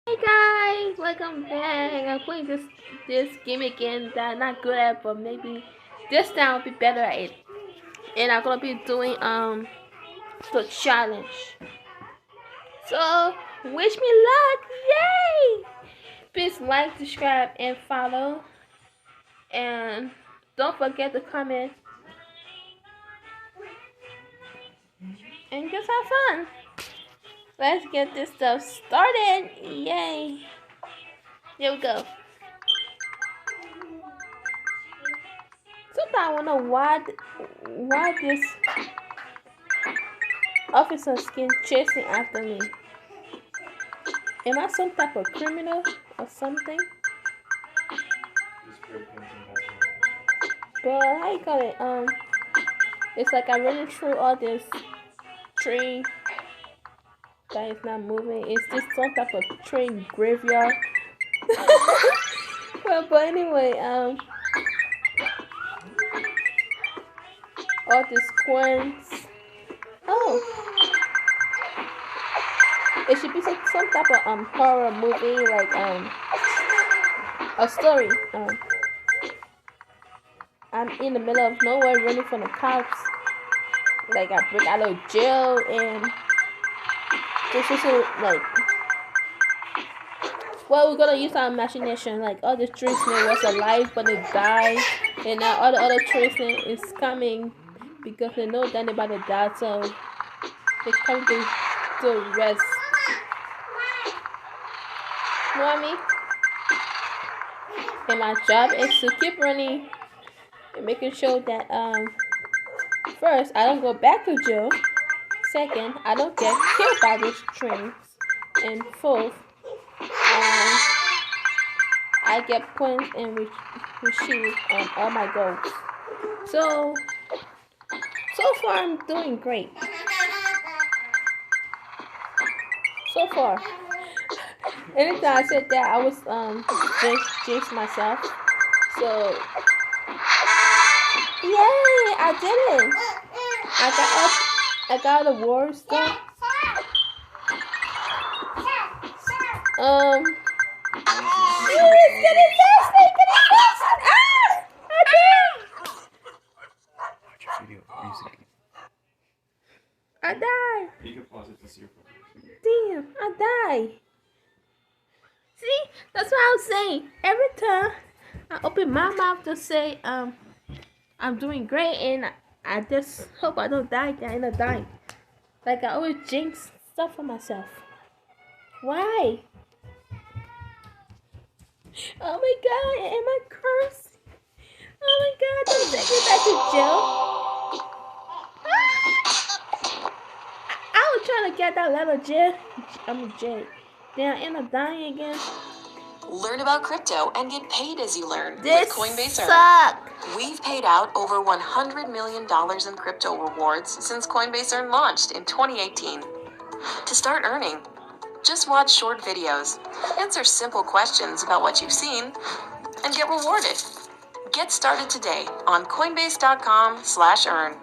Hey guys, welcome back. I'm playing this game again that I'm not good at, but maybe this time I'll be better at it. And I'm gonna be doing the challenge. So wish me luck, yay! Please like, subscribe, and follow. And don't forget to comment and just have fun. Let's get this stuff started. Yay! Here we go. Sometimes I wonder why this officers keep chasing after me. Am I some type of criminal or something? But how you call it? It's like I'm running through all this tree that is not moving. Is this some type of train graveyard? but anyway, all these coins. Oh, it should be some type of horror movie, like a story. I'm in the middle of nowhere running from the cops. Like I break out of jail and this is like, well, we're gonna use our imagination. Like all the tradesmen was alive but they died, and now all the other tradesmen is coming because they know that they're about to die, so they come to rest. You know what I mean? And my job is to keep running and making sure that first I don't go back to jail. Second, I don't get killed by these trains. And fourth, I get points and receive all my goals. So far I'm doing great. So far. Anytime I said that, I was jinx myself. So yay, I did it. I got awards though. It's getting faster, Ah! I died! Watch your video, music. I died. You can pause it to see your phone. Damn, I died. See, that's what I was saying. Every time I open my mouth to say I'm doing great, and I just hope I don't die. I end up dying. Like I always jinx stuff for myself. Why? Oh my god, am I cursed? Oh my god, don't take me back to jail. I was trying to get that letter J. I'm J. Then I end up dying again. Learn about crypto and get paid as you learn this with Coinbase Earn. We've paid out over $100 million in crypto rewards since Coinbase Earn launched in 2018. To start earning, just watch short videos, answer simple questions about what you've seen, and get rewarded. Get started today on Coinbase.com/earn.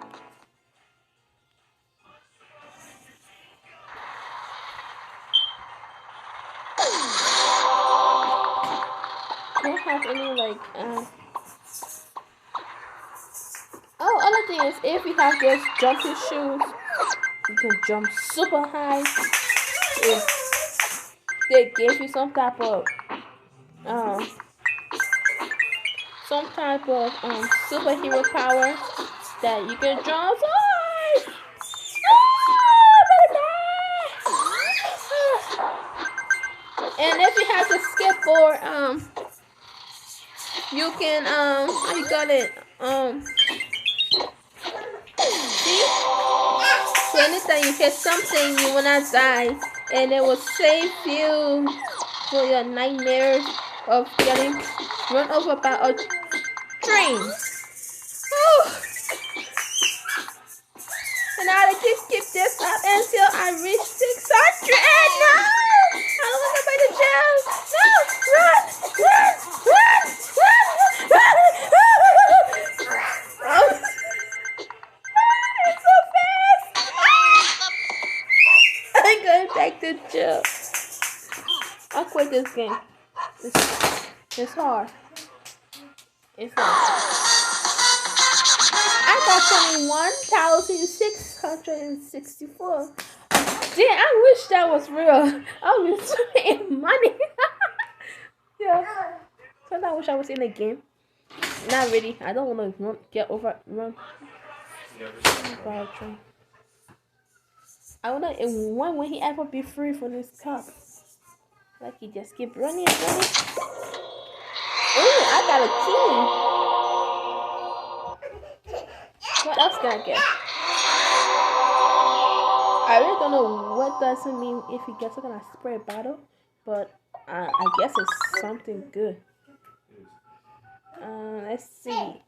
Don't have any like oh, other thing is if you have those jumping shoes, you can jump super high. If they give you some type of superhero power that you can jump so high. And if you have the skateboard, you can how you got it see? So anytime you hit something, you will not die, and it will save you for your nightmares of getting run over by a train. And I just keep this up until I reach 600. No! I don't want to go to jail. No! Run! Run! Run! Run! It's so fast! I'm going back to jail. I'll quit this game. It's hard. It's hard. I got 21,664. Damn, I wish that was real. I was paying money. Yeah. Sometimes I wish I was in the game. Not really. I don't want to get overrun. I wonder if when will he ever be free from this cup? Like he just keep running and running. Oh, I got a key. What else can I get? I really don't know what does it mean if he gets some kind of spray bottle, but I guess it's something good. Let's see.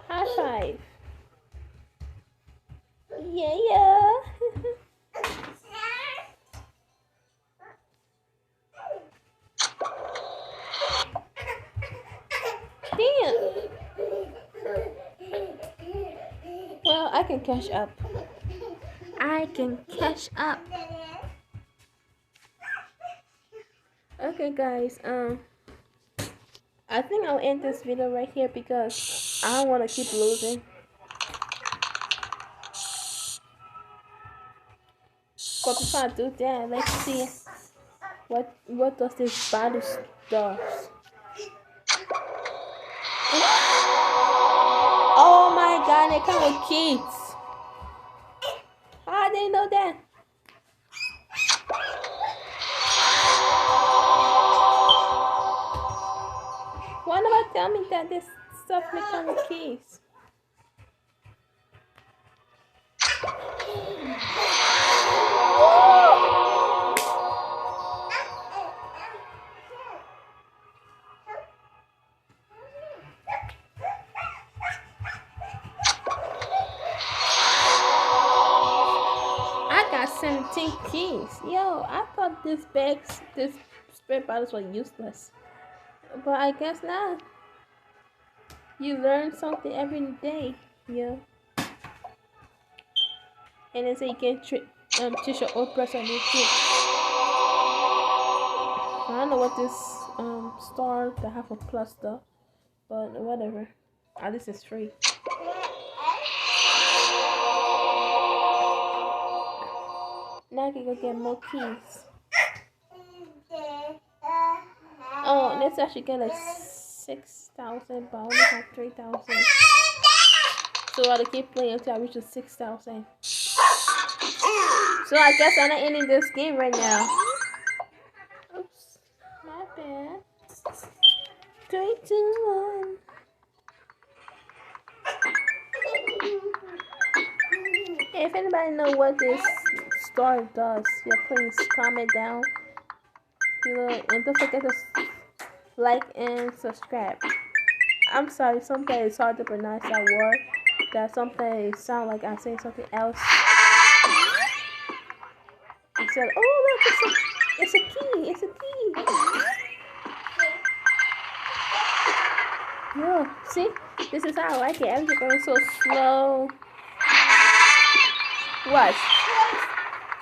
High five. Yeah. Damn. Well, I can catch up. Okay, guys. I think I'll end this video right here because I don't want to keep losing. But before I do that, let's see what does this battle does. Oh my god, they come with kids. How they know that? Why nobody tell me that this stuff may come with keys? I got 17 keys. Yo, I thought this spray bottles were useless. But I guess not. You learn something every day, yeah. And they say you can teach your old person new tricks. I don't know what this star that have a plus though, but whatever. At least it's free. Now I can go get more keys. Oh, let's actually get like 6,000, but I only have 3,000. So I'll keep playing until I reach the 6,000. So I guess I'm not ending this game right now. Oops, my bad. 3, 2, 1. If anybody know what this star does, yeah, please comment down below and don't forget to like and subscribe. I'm sorry, sometimes it's hard to pronounce that word. That sometimes sound like I'm saying something else. He said, "Oh look, it's a key! It's a key!" Yeah, see, this is how I like it. Everything's going so slow. What?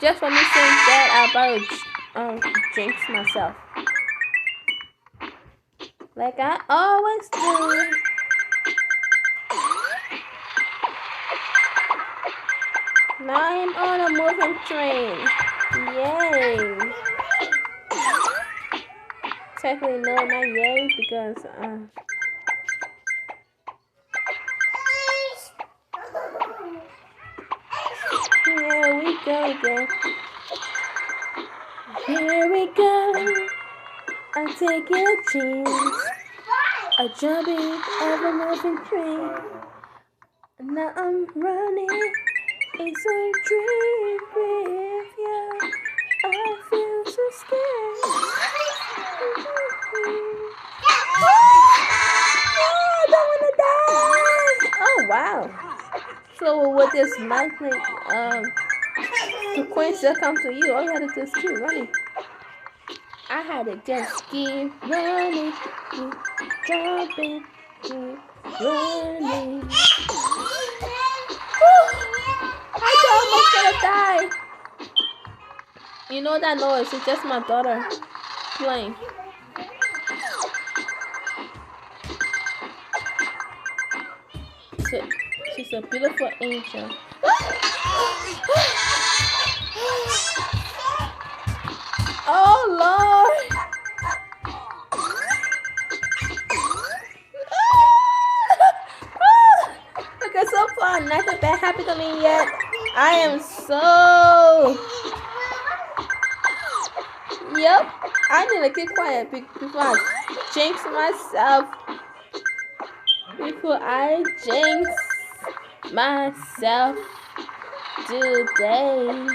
Just for me saying that, I'll probably jinx myself. Like I always do. Now I'm on a moving train. Yay. Technically no, not yay, because here we go again. Here we go. I'm taking a chance. A jumping of a moving train. Now I'm running. It's a dream with you. I feel so scared. I don't wanna die. Oh wow. So with this magnet the coins that come to you, all you had to do is keep running. I had to just keep running, keep jumping, keep running. You know that noise? It's just my daughter playing. So she's a beautiful angel. Oh Lord! Okay, so far nothing bad happened to me yet. I am so. Yep, I need to keep quiet before I jinx myself. Before I jinx myself today.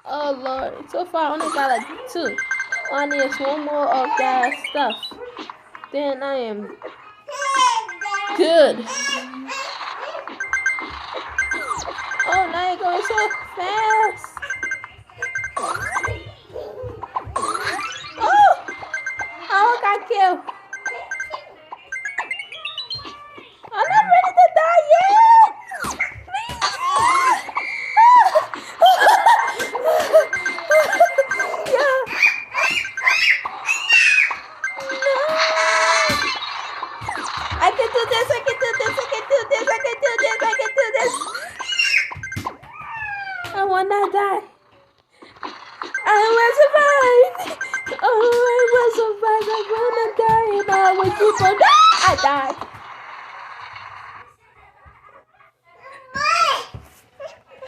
Oh Lord, so far I only got like 2. I need one more of that stuff. Then I am good. Oh, now you're going so fast. Oh, I got killed. I'm not ready to die yet. Please. Yeah. No. I can do this. I can do this. I can do this. I can do this. I can do this. I will not die. I will survive. Oh, I will survive. I will not die. And I will keep on. I died.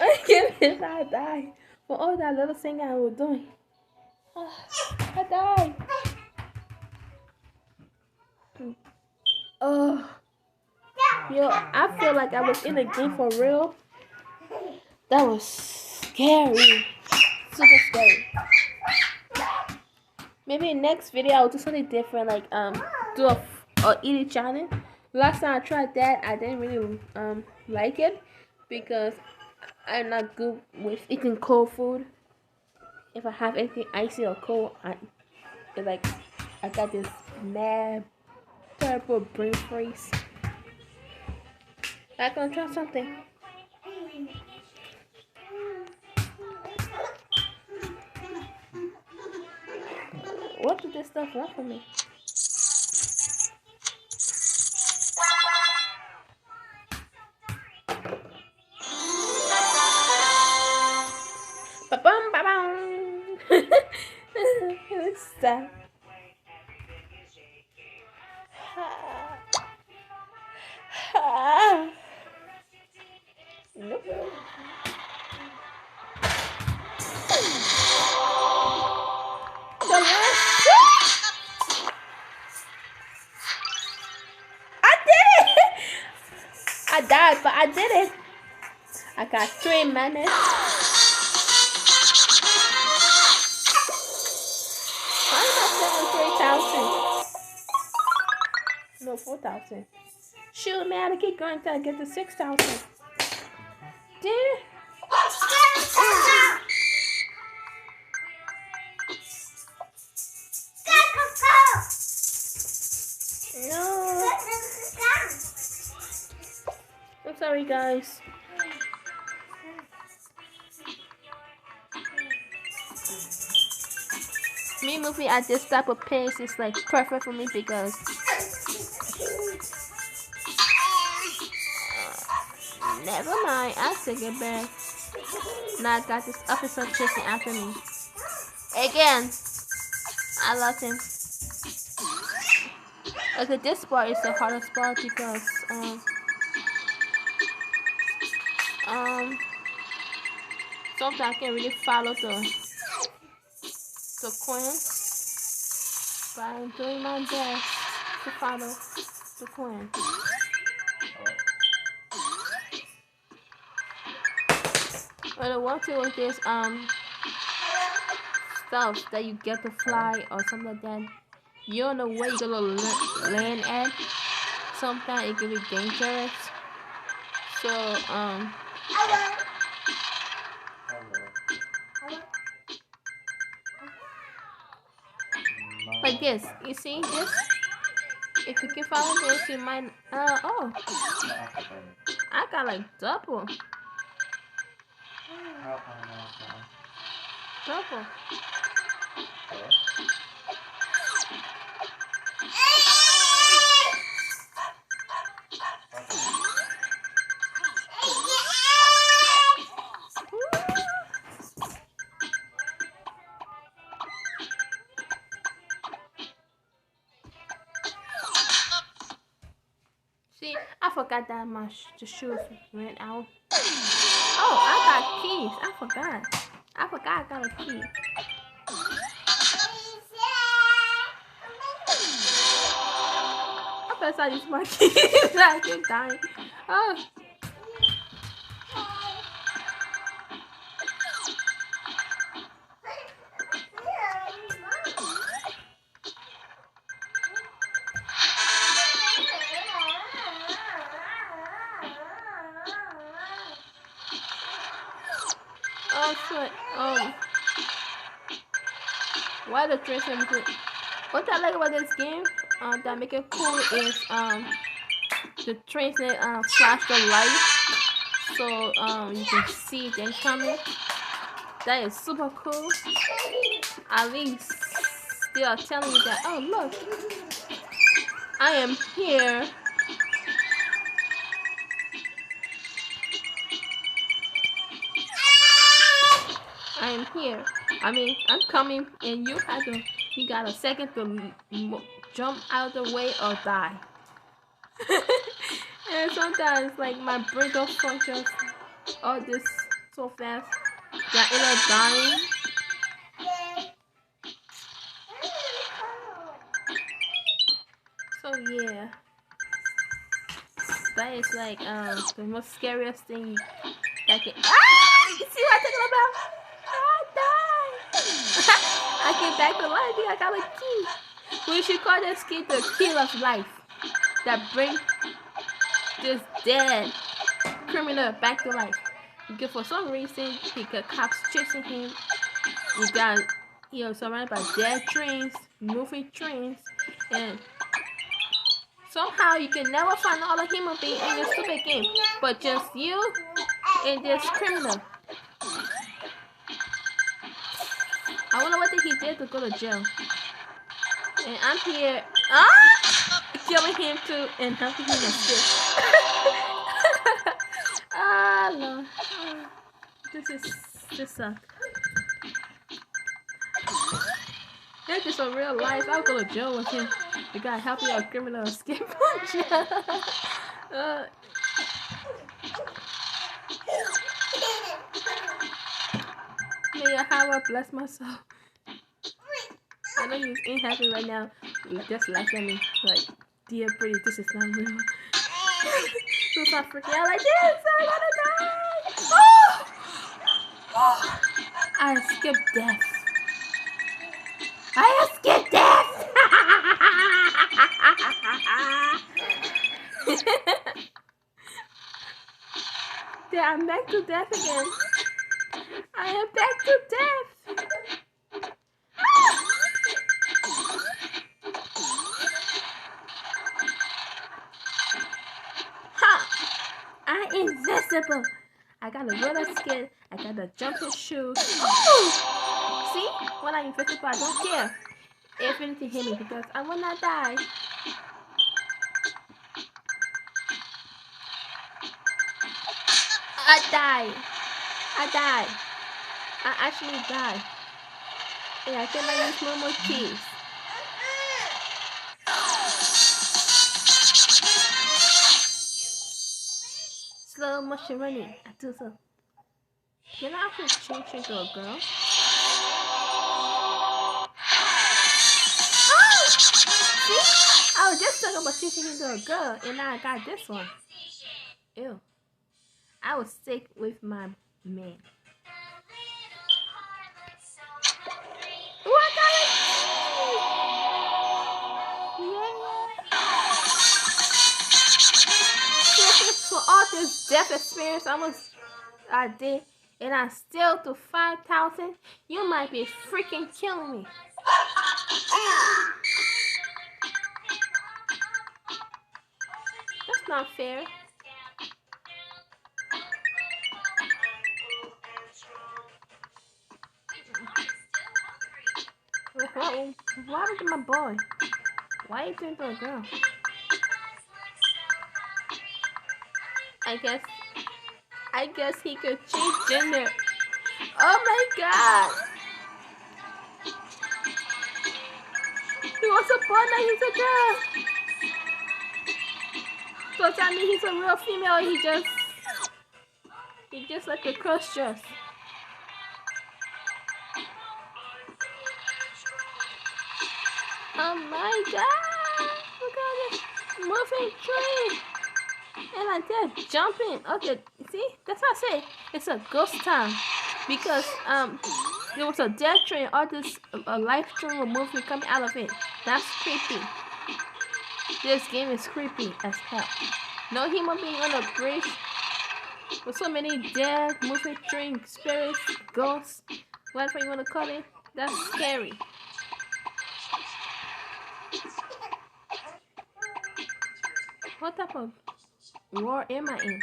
I can't believe I died. For all that little thing I was doing. I died. Oh. Yo, I feel like I was in the game for real. That was scary. Super scary. Maybe in next video I'll do something different, like do a eating challenge. Last time I tried that, I didn't really like it because I'm not good with eating cold food. If I have anything icy or cold, I got this mad terrible brain freeze. I'm gonna try something. What did this stuff want from me? Ba-bum, ba-bum. Stop. Nope. I did it! I died, but I did it. I got 3 minutes. Why am I selling 3,000? No, 4,000. Shoot, man, I keep going until I get to 6,000. Damn. No. I'm sorry, guys. Me moving at this type of pace is like perfect for me because never mind, I'll take it back. Now I got this officer chasing after me. Again, I love him. Okay, this part is the hardest part because sometimes I can't really follow the coin, but I'm doing my best to follow the coin. But the one thing with this stuff that you get to fly or something like that, you don't know where you're gonna land at. Sometimes it can be dangerous. So like this, you see this? If you can follow this, you might. Oh, I got like double. Purple. See, I forgot that the shoes went out. Oh, I got keys. I forgot. I got a key. I better use my keys. I keep dying. Oh. Oh shit. Why the trace everything? What I like about this game, that make it cool is the trains that flash the light, so you can see them coming. That is super cool. At least they are telling you that, oh look, I am here. I am here. I mean, I'm coming, and you got a second to jump out of the way or die. And sometimes, like, my brain don't function all this so fast that I end up dying. So yeah, that is like the most scariest thing that can. Ah! You see what I'm talking about? I died. I came back to life. I got a key. We should call this key the key of life that brings this dead criminal back to life. Because for some reason he got cops chasing him. He was surrounded by dead trains, moving trains, and somehow you can never find all the human beings in this stupid game, but just you and this criminal. I wonder what he did to go to jail. And I'm here, killing him too and helping him escape. Ah, Lord. This sucks. That's just a real life. I'll go to jail with him. You gotta help your criminal escape from jail. May Yahweh bless my soul. I know you ain't happy right now. You just laugh at me like, dear pretty, this is not real. So stop freaking out like this. I'm gonna die. Oh! Oh! I escaped death. I escaped death. Yeah, I'm back to death again. I am back to death. Ha! I'm invisible. I got a roller skin. I got a jumping shoes. Ooh! See? When I'm invisible, I don't care if anything hit me because I will not die. I died. I actually died. Yeah, I can use no more keys. Slow motion running. I do so. Can I actually change into a girl? Oh! See? I was just talking about changing into a girl, and now I got this one. Ew. I was sick with my man. Ooh, I got it! Yeah. For all this death experience I did, and I still to 5,000, you might be freaking killing me. That's not fair. What happened to my boy? Why you turn to a girl? I guess he could change gender. Oh my god! He was a boy, now he's a girl. So tell me he's a real female. He just like a cross dress. Oh my god! Look at this moving tree. And like that, jumping. Okay, see? That's what I say. It's a ghost town. Because there was a death train, all this life train with movement coming out of it. That's creepy. This game is creepy as hell. No human being on a bridge with so many dead moving train spirits, ghosts, whatever you wanna call it. That's scary. What type of war am I in?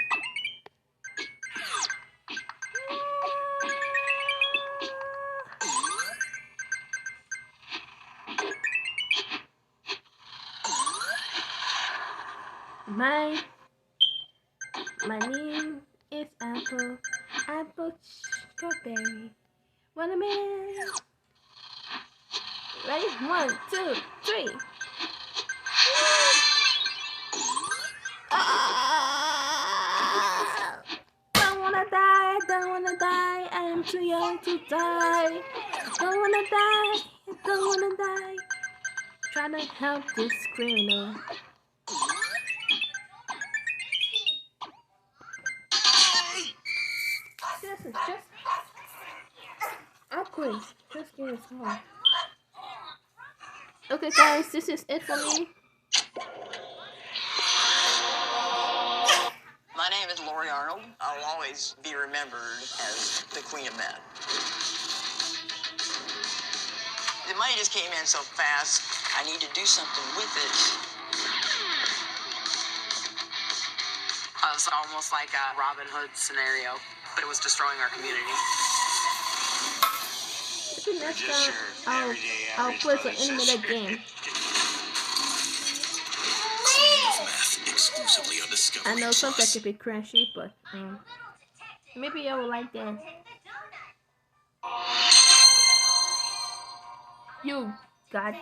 My name is Apple Strawberry. Wait a minute. Ready? 1, 2, 3. Don't wanna die, don't wanna die. I am too young to die. Don't wanna die, don't wanna die. Trying to help this criminal. This is just awkward. Just give it hard. Okay, guys, this is it for me. My name is Lori Arnold. I'll always be remembered as the Queen of Men. The money just came in so fast, I need to do something with it. It's almost like a Robin Hood scenario, but it was destroying our community. Next time, I'll play some animated game. I know sometimes it can be crashy, but maybe I will like that. You got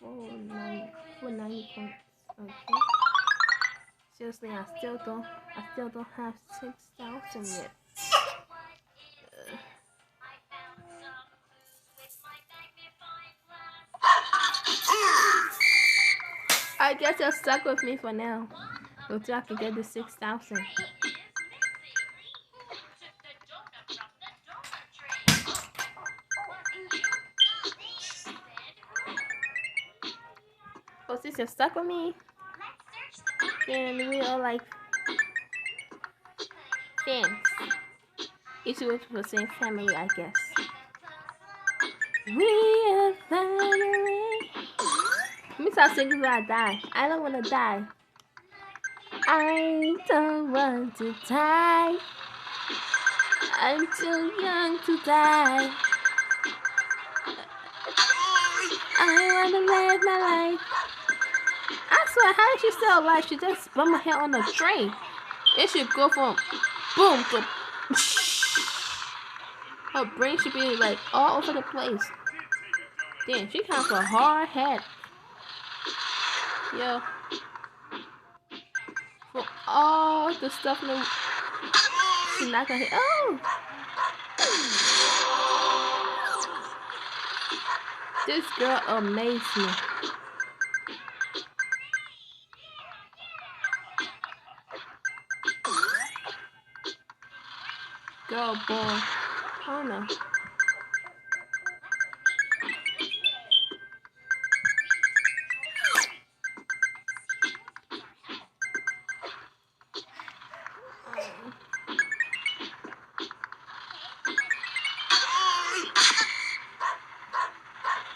490 points. Okay. Seriously, I still don't have 6,000 yet. I guess you're stuck with me for now until I can get the 6,000. Oh, since you're stuck with me, then we are like fans. Each of us the same family, I guess. We are family. Let me start singing when I die. I don't want to die. I don't want to die. I'm too young to die. I want to live my life. I swear, how is she still alive? She just bumped her head on the train. It should go from boom to her brain should be like all over the place. Damn, she has a hard head. Yo. For all the stuff she's not gonna hit. Oh! This girl amazed me. Girl, boy. Oh no.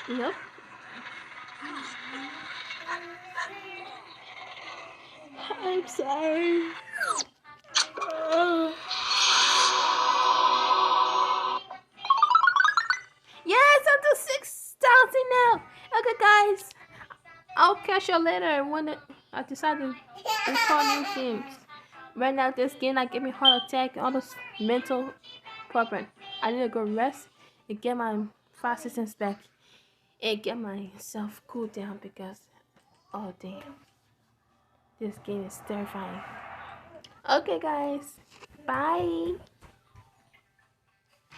Yep. I'm sorry. Yeah! guys, I'll catch you later when I decide to install new games. Right now, this game like give me heart attack, all this mental problem. I need to go rest and get my 5 systems back and get myself cooled down because, oh damn, this game is terrifying. Okay, guys, bye.